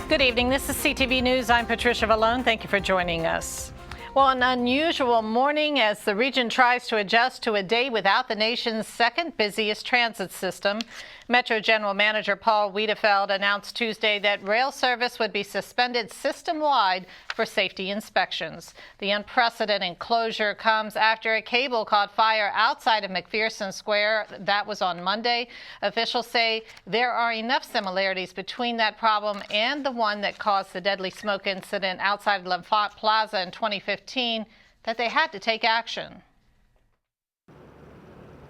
Good evening. This is CTV News. I'm Patricia Vallone. Thank you for joining us. Well, an unusual morning as the region tries to adjust to a day without the nation's second busiest transit system. Metro General Manager Paul Wiedefeld announced Tuesday that rail service would be suspended system-wide for safety inspections. The unprecedented closure comes after a cable caught fire outside of McPherson Square. That was on Monday. Officials say there are enough similarities between that problem and the one that caused the deadly smoke incident outside L'Enfant Plaza in 2015 that they had to take action.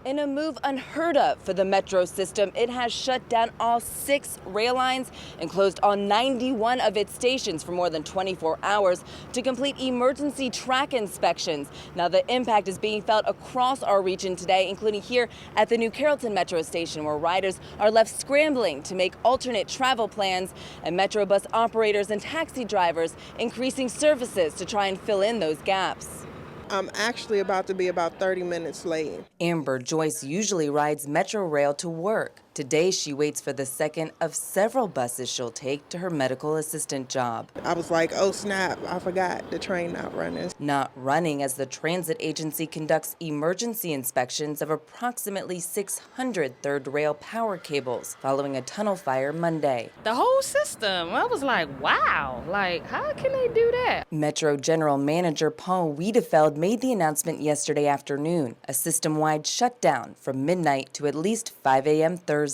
In a move unheard of for the Metro system, it has shut down all 6 rail lines and closed all 91 of its stations for more than 24 hours to complete emergency track inspections. Now, the impact is being felt across our region today, including here at the New Carrollton Metro station, where riders are left scrambling to make alternate travel plans, and Metro bus operators and taxi drivers increasing services to try and fill in those gaps. I'm actually about to be about 30 minutes late. Amber Joyce usually rides Metro Rail to work. Today, she waits for the second of several buses she'll take to her medical assistant job. I was like, oh snap, I forgot the train not running. Not running as the transit agency conducts emergency inspections of approximately 600 third rail power cables following a tunnel fire Monday. The whole system, I was like, wow, like how can they do that? Metro General Manager Paul Wiedefeld made the announcement yesterday afternoon, a system-wide shutdown from midnight to at least 5 a.m. Thursday.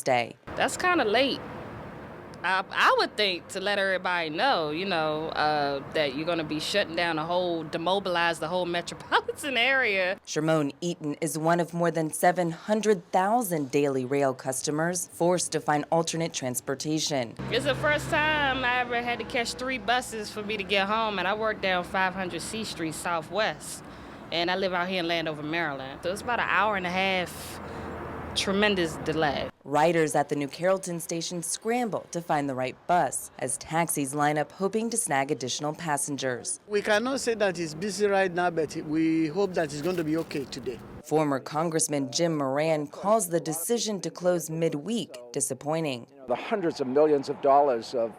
That's kind of late. I would think to let everybody know, that you're going to be shutting down demobilize the whole metropolitan area. Shermone Eaton is one of more than 700,000 daily rail customers forced to find alternate transportation. It's the first time I ever had to catch 3 buses for me to get home, and I work down 500 C Street Southwest, and I live out here in Landover, Maryland. So it's about an hour and a half. Tremendous delay. Riders at the New Carrollton station scramble to find the right bus as taxis line up hoping to snag additional passengers. We cannot say that it's busy right now, but we hope that it's going to be okay today. Former Congressman Jim Moran calls the decision to close midweek disappointing. The hundreds of millions of dollars of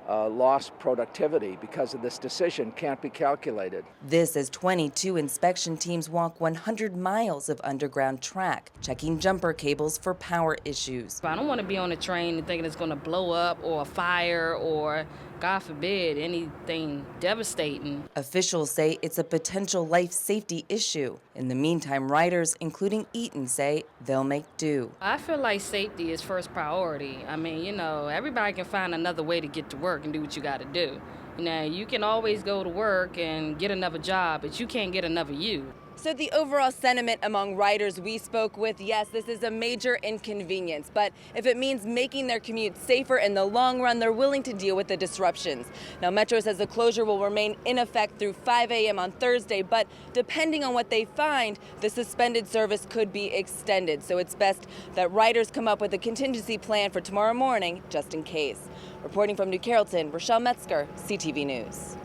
lost productivity because of this decision can't be calculated. This as 22 inspection teams walk 100 miles of underground track, checking jumper cables for power issues. I don't want to be on a train and thinking it's going to blow up or a fire or, God forbid, anything devastating. Officials say it's a potential life safety issue. In the meantime, riders, including Eaton, say they'll make do. I feel like safety is first priority. I mean, everybody can find another way to get to work and do what you got to do. You can always go to work and get another job, but you can't get another you. So the overall sentiment among riders we spoke with, yes, this is a major inconvenience, but if it means making their commute safer in the long run, they're willing to deal with the disruptions. Now, Metro says the closure will remain in effect through 5 a.m. on Thursday, but depending on what they find, the suspended service could be extended. So it's best that riders come up with a contingency plan for tomorrow morning, just in case. Reporting from New Carrollton, Rochelle Metzger, CTV News.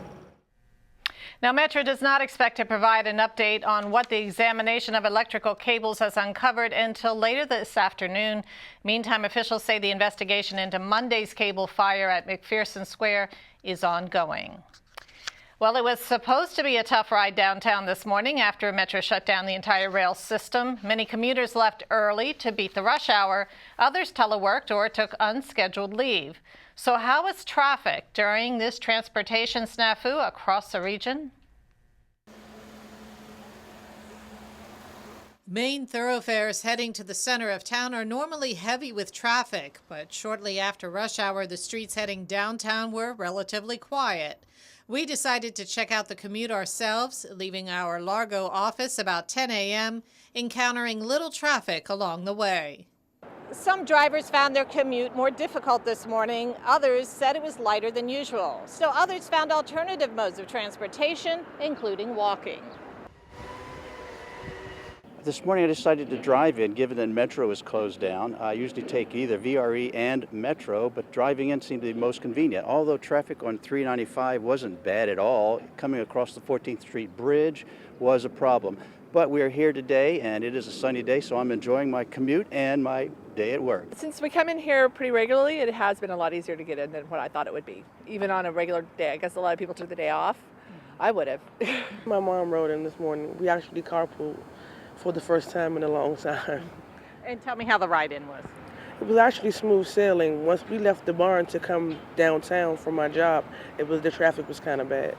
Now, Metro does not expect to provide an update on what the examination of electrical cables has uncovered until later this afternoon. Meantime, officials say the investigation into Monday's cable fire at McPherson Square is ongoing. Well, it was supposed to be a tough ride downtown this morning after Metro shut down the entire rail system. Many commuters left early to beat the rush hour. Others teleworked or took unscheduled leave. So how was traffic during this transportation snafu across the region? Main thoroughfares heading to the center of town are normally heavy with traffic, but shortly after rush hour, the streets heading downtown were relatively quiet. We decided to check out the commute ourselves, leaving our Largo office about 10 a.m., encountering little traffic along the way. Some drivers found their commute more difficult this morning. Others said it was lighter than usual. Still others found alternative modes of transportation, including walking. This morning I decided to drive in, given that Metro is closed down. I usually take either VRE and Metro, but driving in seemed to be most convenient. Although traffic on 395 wasn't bad at all, coming across the 14th Street Bridge was a problem. But we are here today, and it is a sunny day, so I'm enjoying my commute and my day at work. Since we come in here pretty regularly, it has been a lot easier to get in than what I thought it would be. Even on a regular day. I guess a lot of people took the day off. I would have. My mom rode in this morning. We actually carpooled for the first time in a long time. And tell me how the ride-in was. It was actually smooth sailing. Once we left the barn to come downtown for my job, the traffic was kind of bad.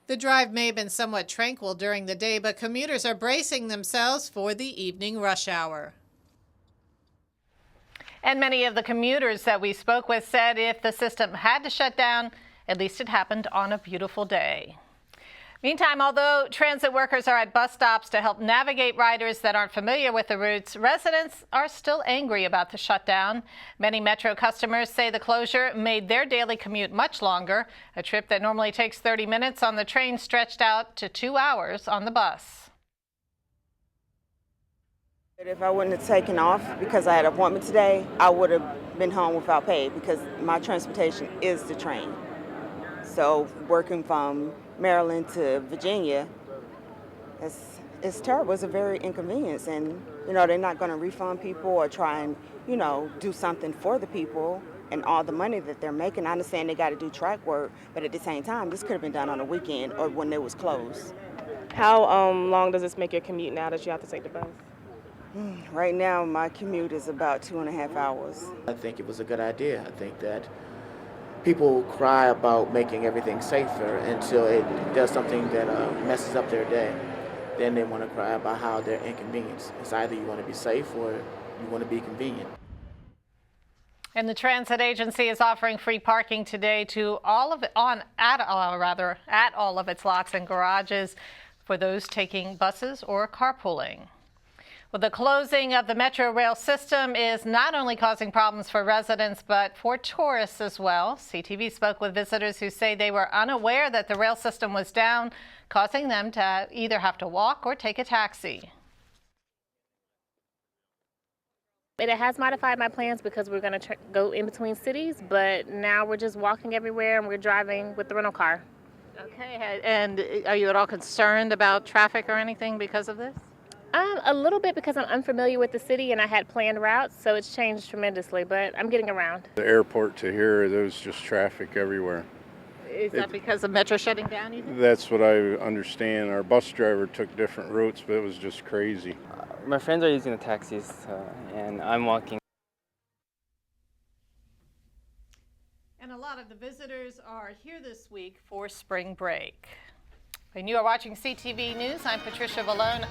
The drive may have been somewhat tranquil during the day, but commuters are bracing themselves for the evening rush hour. And many of the commuters that we spoke with said if the system had to shut down, at least it happened on a beautiful day. Meantime, although transit workers are at bus stops to help navigate riders that aren't familiar with the routes, residents are still angry about the shutdown. Many Metro customers say the closure made their daily commute much longer. A trip that normally takes 30 minutes on the train stretched out to 2 hours on the bus. If I wouldn't have taken off because I had an appointment today, I would have been home without pay because my transportation is the train. So working from Maryland to Virginia, it's terrible. It's a very inconvenience, and they're not going to refund people or try and do something for the people and all the money that they're making. I understand they got to do track work, but at the same time, this could have been done on a weekend or when it was closed. How long does this make your commute now that you have to take the bus? Right now, my commute is about 2.5 hours. I think it was a good idea. I think that people cry about making everything safer until it does something that messes up their day. Then they want to cry about how they're inconvenienced. It's either you want to be safe or you want to be convenient. And the transit agency is offering free parking today to at all of its lots and garages for those taking buses or carpooling. Well, the closing of the Metro rail system is not only causing problems for residents, but for tourists as well. CTV spoke with visitors who say they were unaware that the rail system was down, causing them to either have to walk or take a taxi. It has modified my plans because we're going to go in between cities, but now we're just walking everywhere and we're driving with the rental car. Okay, and are you at all concerned about traffic or anything because of this? A little bit because I'm unfamiliar with the city and I had planned routes, so it's changed tremendously, but I'm getting around. The airport to here, there's just traffic everywhere. Is that because of Metro shutting down, you think? That's what I understand. Our bus driver took different routes, but it was just crazy. My friends are using the taxis, and I'm walking. And a lot of the visitors are here this week for spring break. And you are watching CTV News. I'm Patricia Vallone.